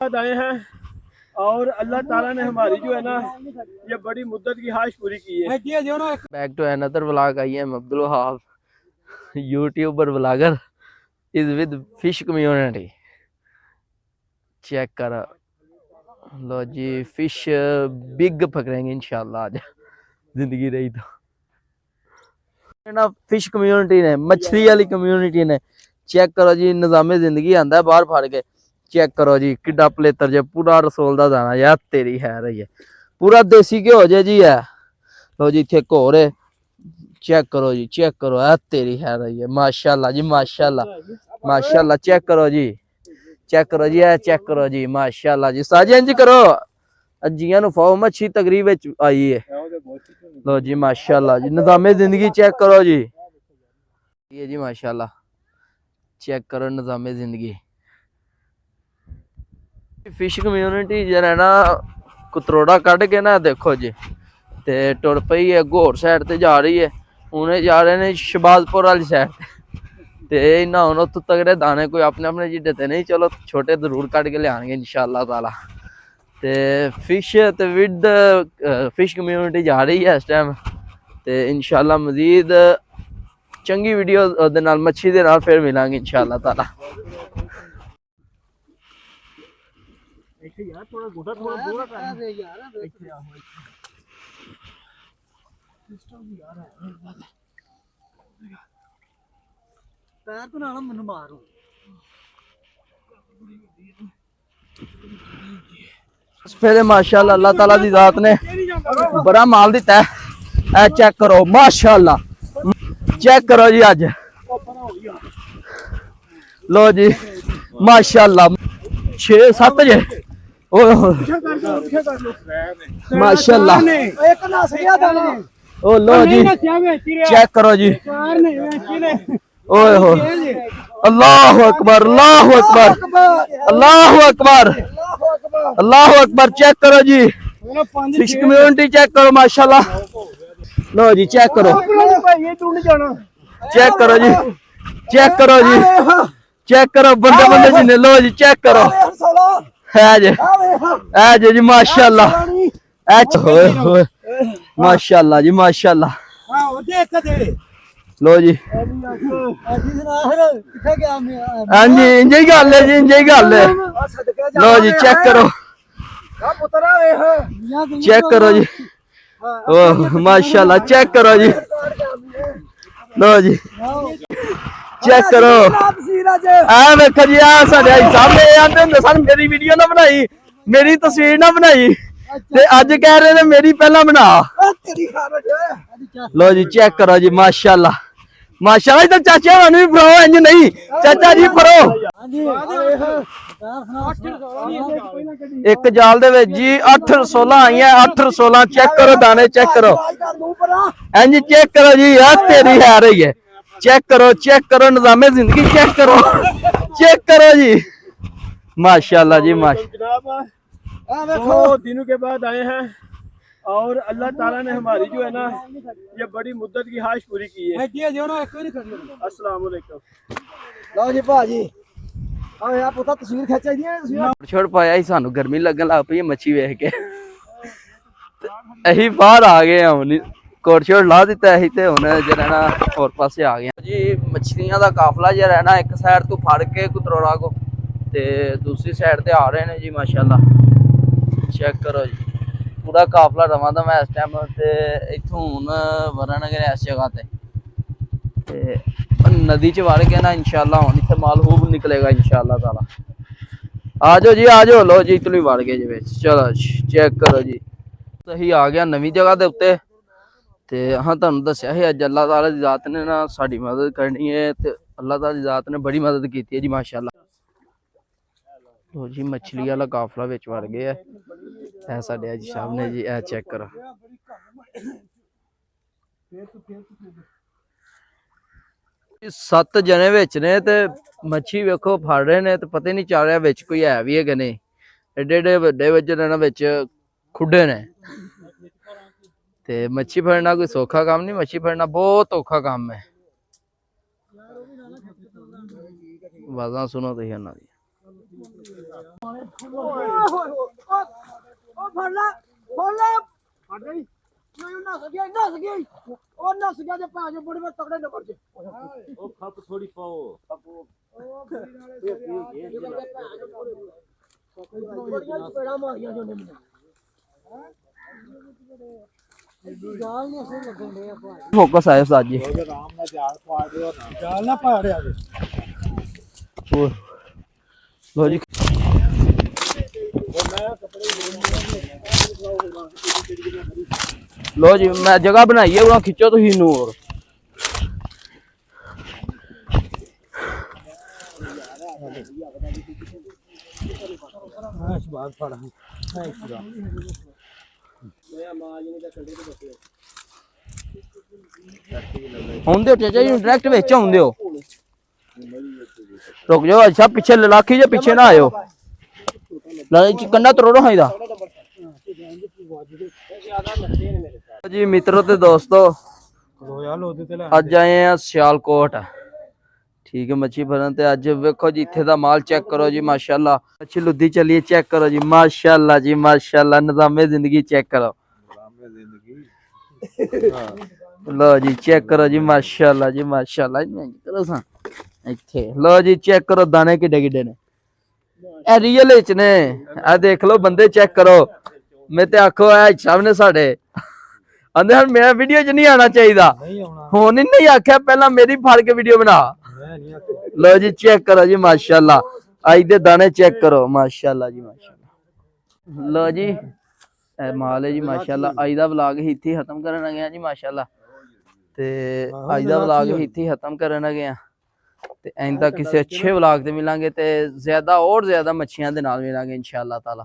आए हैं और अल्लाह ताला ने हमारी जो है ना ये बड़ी मुद्दत की ख्वाहिश पूरी की है। Back to another vlog. I am Abdul Wahab, YouTuber vlogger is with fish community. Check कर लो जी, फिश बिग पकड़ेंगे इंशाल्लाह आज जिंदगी रही तो। ना फिश कम्युनिटी ने, मछली वाली कम्युनिटी ने, चेक करो जी निजामे जिंदगी आंदा है बाहर फाड़ के। चेक करो जी किड्डा पलेतर जे, पूरा रसोल दा दाना यार तेरी है रही है, पूरा देसी घ्यो जे जी है। लो जी इत्थे एक होर है, चेक करो जी, चेक करो है तेरी है रही है। माशाल्लाह जी माशाल्लाह माशाल्लाह। चेक करो जी, चेक करो जी, है चेक करो जी माशाल्लाह जी। साजे इंज करो अजियां नु फाओ, मच्छी तगरी विच आई है। लो जी माशाल्लाह जी, निजामे जिंदगी चेक करो जी, ये जी माशाल्लाह। चेक करो निजामे जिंदगी। फिश कम्युनिटी जरा ना कतरोड़ा कढ़ के ना देखो जी, ते टुर पई है घोर साइड ते जा रही है। उन्हें जा रहे ने शबाजपुर वाली साइड ते इन्ना हुन उत्थों तगड़े दाने कोई अपने अपने जिड्डे ते नहीं, चलो छोटे जरूर कढ़ के लियाणगे इंशाअल्लाह ताला। ते फिश ते विद फिश कम्युनिटी जा रही है इस टाइम, ते इंशाअल्लाह मजीद चंगी वीडियो दे नाल मच्छी दे नाल फिर मिलांगे इंशाअल्लाह ताला। यार थोड़ा गोटा थोड़ा दूर कर यार, पैर तो ना मैनू मारो। फिर माशाल्लाह अल्लाह ताला दी जात ने बड़ा माल दिता है। ए चेक करो माशाल्लाह, चेक करो जी अज। लो जी माशाल्लाह 6-7 जे माशाल्लाह। ओ लो जी चेक करो जी, ओए हो अल्लाहु अकबर अल्लाहु अकबर अल्लाहु अकबर अल्लाहु अकबर। चेक करो जी फिश कम्युनिटी चेक करो माशाल्लाह। लो जी चेक करो, चेक करो जी, चेक करो जी, चेक करो बंदे बंदे जिन्ने। लो जी चेक करो है जी माशाल्लाह, माशाल्लाह जी माशाल्लाह। लो जी हाँ जी इंज ही गल है जी, इंज ही गल है। लो जी चेक करो, चेक करो जी, ओह माशाल्लाह चेक करो जी। लो जी चेक करो, आ देखो जी आ साडे सामने आंदे हुंदे सन मेरी वीडियो ना बनाई, मेरी तस्वीर ना बनाई, ते अज कह रहे ने मेरी पहला बना। लो जी चेक करो जी माशाल्लाह माशाल्लाह। इधर चाचा भी फरो, इंज नहीं चाचा जी फरो। एक जाल दे विच जी 8-16 आई है, 8-16। चेक करो दाने, चेक करो इंज चेक करो जी, यार तेरी है रही है। चेक करो, चेक करो निजामे जिंदगी, चेक करो, चेक करो जी माशाल्लाह जी माशाल्लाह। दो दिनों के बाद आए हैं और अल्लाह ताला ने हमारी जो है ना ये बड़ी मुद्दत की ख्वाहिश पूरी की है। अस्सलाम वालेकुम। लो जी भाजी यार पुत्ता तस्वीर खिंचा दी छोड़ पाया ही, सानू गर्मी लगन लग पई मच्छी वेख के, अही बाहर आ गए हम, कोट शोट ला दिता अही ते हुन जरा ना होर पासे आ गए जी। मछलियां दा काफला जरा ना एक साइड तो फड़ के कुतरोड़ा को ते दूसरी साइड ते आ रहे ने जी माशाल्लाह। चेक करो जी पूरा काफला रवा दा मैं इस टाइम ते इत्थों हुन वरानगर इस जगह ते नदी च वड़ के ना इंशाल्लाह हुन इत्थे माल खूब निकलेगा इंशाल्लाह ताला। आ जाओ जी आ जाओ। लो जी इतनी वड़ गए जी, चलो चेक करो जी सही आ गया नवी जगह के उत्ते। ते हाँ तुहानू दस्सिया ही अज अल्लाह ताला दी जात ने ना साडी मदद करनी है, ते अल्लाह ताला दी जात ने बड़ी मदद की है जी माशाल्लाह। तो जी मछली वाला काफला विच वड़ गया है साडे अज सामने जी, ए चेक करो। 7 जने विच ने ते मच्छी वेखो फड़ रहे ने, ते पता नहीं चल रहा विच कोई है भी है कि नहीं। एडे एडे वड्डे वजन ना विच खुडे ने, ते मच्छी फड़ना कोई सौखा काम नहीं, मच्छी फड़ना बहुत औखा काम है। आवाज़ां सुनो तुसीं इन्हां दी। ਫੜ ਲੈ ਫੜ ਗਈ ਨਹੀਂ ਨਸ ਗਿਆ ਉਹ ਨਸ ਗਿਆ ਤੇ ਭਾਂ ਜੋ ਬੜੇ ਤਕੜੇ ਨੰਬਰ ਚ ਉਹ ਖੱਪ ਥੋੜੀ ਪਾਓ ਉਹ ਫਰੀ ਨਾਲੇ ਪੇੜਾ ਮਾਰੀਆਂ ਜੋ ਨੇ ਫੋਕਸ ਆਇਆ ਉਸਤਾਦ ਜੀ ਆਰਾਮ ਨਾਲ ਜਾਲ ਪਾੜ ਦਿਓ ਨਾ ਜਾਲ ਨਾ ਪਾੜਿਆ ਜੇ ਲੋ ਜੀ ਲੋ ਜੀ ਮੈਂ ਜਗ੍ਹਾ ਬਣਾਈ ਹੈ ਉਹਨਾਂ ਖਿੱਚੋ ਤੁਸੀਂ ਨੂੰ ਹੋਰ ਬਾਤ ਫੜਾ ਹੁੰਦੇ ਚਾਚਾ ਜੀ ਡਾਇਰੈਕਟ ਵਿੱਚ ਆਉਂਦੇ ਹੋ ਰੁਕ ਜਾਓ ਅੱਛਾ ਪਿੱਛੇ ਲਲਾਖੀ ਜੇ ਪਿੱਛੇ ਨਾ ਆਇਓ ਲੈ ਕੰਨਾ ਤਰੋੜੋ ਹਾਂ ਇਹਦਾ ਜੀ ਮਿੱਤਰੋ ਤੇ ਦੋਸਤੋ ਅੱਜ ਆਏ ਆ ਸਿਆਲਕੋਟ ਠੀਕ ਹੈ ਮੱਛੀ ਫੜਨ ਤੇ ਅੱਜ ਵੇਖੋ ਜੀ ਇੱਥੇ ਦਾ ਮਾਲ ਚੈੱਕ ਕਰੋ ਜੀ ਮਾਸ਼ਾਅੱਲਾ ਅੱਛੀ ਲੁੱਦੀ ਚੱਲੀਏ ਚੈੱਕ ਕਰੋ ਜੀ ਮਾਸ਼ਾਅੱਲਾ ਨਿਜ਼ਾਮੇ ਜ਼ਿੰਦਗੀ ਚੈੱਕ ਕਰੋ ਲੋ ਜੀ ਚੈੱਕ ਕਰੋ ਜੀ ਮਾਸ਼ਾਅੱਲਾ ਕਰੋ ਸਾਂ ਇੱਥੇ ਲੋ ਜੀ ਚੈੱਕ ਕਰੋ ਦਾਣੇ ਕਿੱਡੇ ਕਿੱਡੇ ਨੇ ਇਹ ਰੀਅਲ ਵਿੱਚ ਨੇ ਆ ਦੇਖ ਲਓ ਬੰਦੇ ਚੈੱਕ ਕਰੋ ਮੈਂ ਤੇ ਆਖੋ ਇਹ ਸਾਹਮਣੇ ਸਾਡੇ ਆਂਦੇ ਹਨ ਮੇਰਾ ਵੀਡੀਓ 'ਚ ਨਹੀਂ ਆਣਾ ਚਾਹੀਦਾ ਹੁਣ ਨਹੀਂ ਆਖਿਆ ਪਹਿਲਾਂ ਮੇਰੀ ਫੜ ਕੇ ਵੀਡੀਓ ਬਣਾ ਲੋ ਜੀ ਚੈੱਕ ਕਰੋ ਜੀ ਮਾਸ਼ਾਅੱਲਾ ਅੱਜ ਦੇ ਦਾਣੇ ਚੈੱਕ ਕਰੋ ਮਾਸ਼ਾਅੱਲਾ ਜੀ ਮਾਸ਼ਾਅੱਲਾ ਲੋ ਜੀ ਇਹ ਮਾਲ ਹੈ ਜੀ ਮਾਸ਼ਾਅੱਲਾ ਅੱਜ ਦਾ ਵਲੌਗ ਇੱਥੇ ਖਤਮ ਕਰਨ ਲੱਗੇ ਆ ਜੀ ਮਾਸ਼ਾਅੱਲਾ ਤੇ ਅੱਜ ਦਾ ਵਲੌਗ ਇੱਥੇ ਖਤਮ ਕਰਨ ਲੱਗੇ ਆ ਤੇ ਐਂਦਾ ਕਿਸੇ ਅੱਛੇ ਵਲੌਗ ਤੇ ਮਿਲਾਂਗੇ ਤੇ ਜ਼ਿਆਦਾ ਔਰ ਜ਼ਿਆਦਾ ਮੱਛੀਆਂ ਦੇ ਨਾਲ ਮਿਲਾਂਗੇ ਇਨਸ਼ਾਅੱਲਾ ਤਾਲਾ।